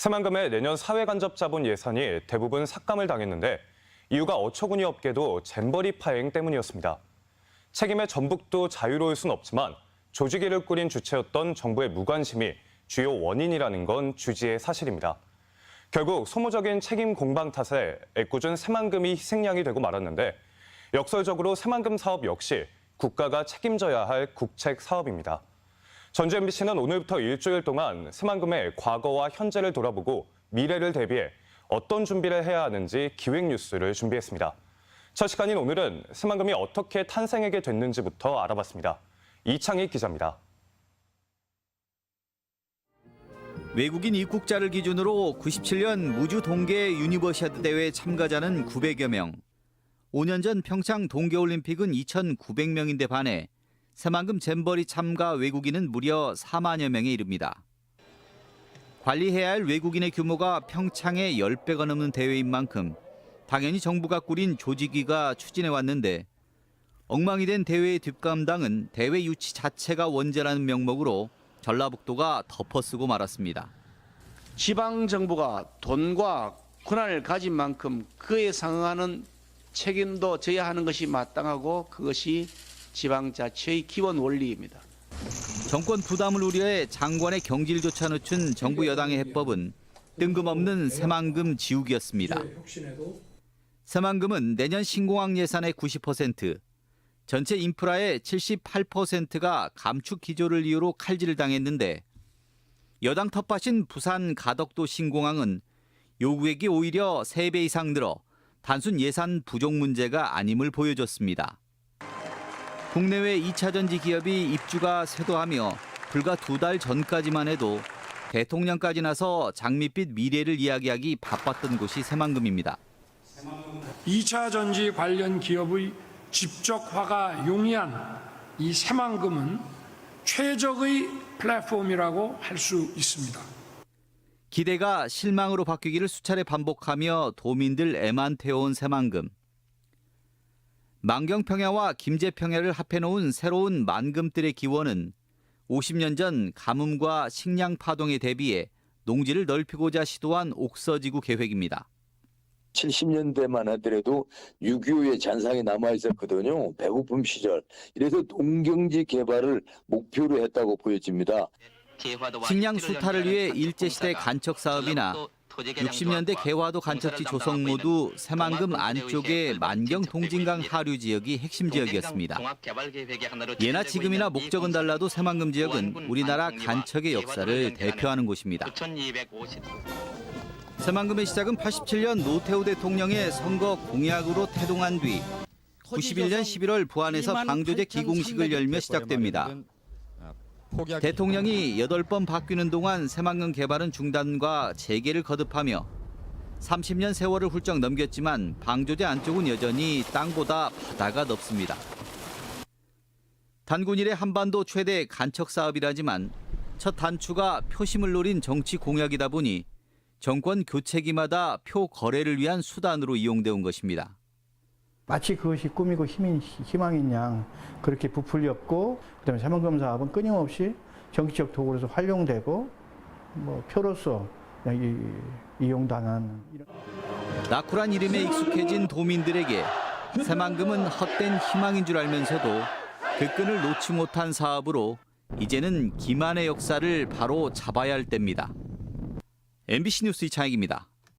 새만금의 내년 사회간접자본 예산이 대부분 삭감을 당했는데 이유가 어처구니 없게도 잼버리 파행 때문이었습니다. 책임의 전북도 자유로울 순 없지만 조직위를 꾸린 주체였던 정부의 무관심이 주요 원인이라는 건 주지의 사실입니다. 결국 소모적인 책임 공방 탓에 애꿎은 새만금이 희생양이 되고 말았는데 역설적으로 새만금 사업 역시 국가가 책임져야 할 국책 사업입니다. 전주 MBC는 오늘부터 일주일 동안 새만금의 과거와 현재를 돌아보고 미래를 대비해 어떤 준비를 해야 하는지 기획 뉴스를 준비했습니다. 첫 시간인 오늘은 새만금이 어떻게 탄생하게 됐는지부터 알아봤습니다. 이창희 기자입니다. 외국인 입국자를 기준으로 97년 무주 동계 유니버시아드 대회 참가자는 900여 명. 5년 전 평창 동계올림픽은 2,900명인데 반해 새만금 잼버리 참가 외국인은 무려 4만여 명에 이릅니다. 관리해야 할 외국인의 규모가 평창의 10배가 넘는 대회인 만큼 당연히 정부가 꾸린 조직위가 추진해왔는데 엉망이 된 대회의 뒷감당은 대회 유치 자체가 원죄라는 명목으로 전라북도가 덮어쓰고 말았습니다. 지방정부가 돈과 권한을 가진 만큼 그에 상응하는 책임도 져야 하는 것이 마땅하고 그것이 지방자치의 기본 원리입니다. 정권 부담을 우려해 장관의 경질조차 늦춘 정부 여당의 해법은 뜬금없는 새만금 지우기였습니다. 새만금은 내년 신공항 예산의 90%, 전체 인프라의 78%가 감축 기조를 이유로 칼질을 당했는데 여당 텃밭인 부산 가덕도 신공항은 요구액이 오히려 3배 이상 늘어 단순 예산 부족 문제가 아님을 보여줬습니다. 국내외 2차 전지 기업이 입주가 쇄도하며 불과 2달 전까지만 해도 대통령까지 나서 장밋빛 미래를 이야기하기 바빴던 곳이 새만금입니다. 2차 전지 관련 기업의 집적화가 용이한 이 새만금은 최적의 플랫폼이라고 할 수 있습니다. 기대가 실망으로 바뀌기를 수차례 반복하며 도민들 애만 태워온 새만금. 만경평야와 김제평야를 합해놓은 새로운 만금뜰의 기원은 50년 전 가뭄과 식량 파동에 대비해 농지를 넓히고자 시도한 옥서지구 계획입니다. 70년대만 하더라도 6.25의 잔상이 남아있었거든요. 배고픔 시절. 이래서 농경지 개발을 목표로 했다고 보여집니다. 식량 수탈을 위해 일제시대 간척 사업이나 60년대 개화도 간척지 조성 모두 새만금 안쪽의 만경 동진강 하류 지역이 핵심 지역이었습니다. 예나 지금이나 목적은 달라도 새만금 지역은 우리나라 간척의 역사를 대표하는 곳입니다. 새만금의 시작은 87년 노태우 대통령의 선거 공약으로 태동한 뒤 91년 11월 부안에서 방조제 기공식을 열며 시작됩니다. 대통령이 8번 바뀌는 동안 새만금 개발은 중단과 재개를 거듭하며 30년 세월을 훌쩍 넘겼지만 방조제 안쪽은 여전히 땅보다 바다가 넓습니다. 단군 이래 한반도 최대 간척 사업이라지만 첫 단추가 표심을 노린 정치 공약이다 보니 정권 교체기마다 표 거래를 위한 수단으로 이용돼 온 것입니다. 마치 그것이 꿈이고 희망인 양 그렇게 부풀렸고 그다음에 새만금 사업은 끊임없이 정치적 도구로서 활용되고 표로서 이용당한 이런. 나쿠란 이름에 익숙해진 도민들에게 새만금은 헛된 희망인 줄 알면서도 그 끈을 놓지 못한 사업으로 이제는 기만의 역사를 바로 잡아야 할 때입니다. MBC 뉴스 이창익입니다.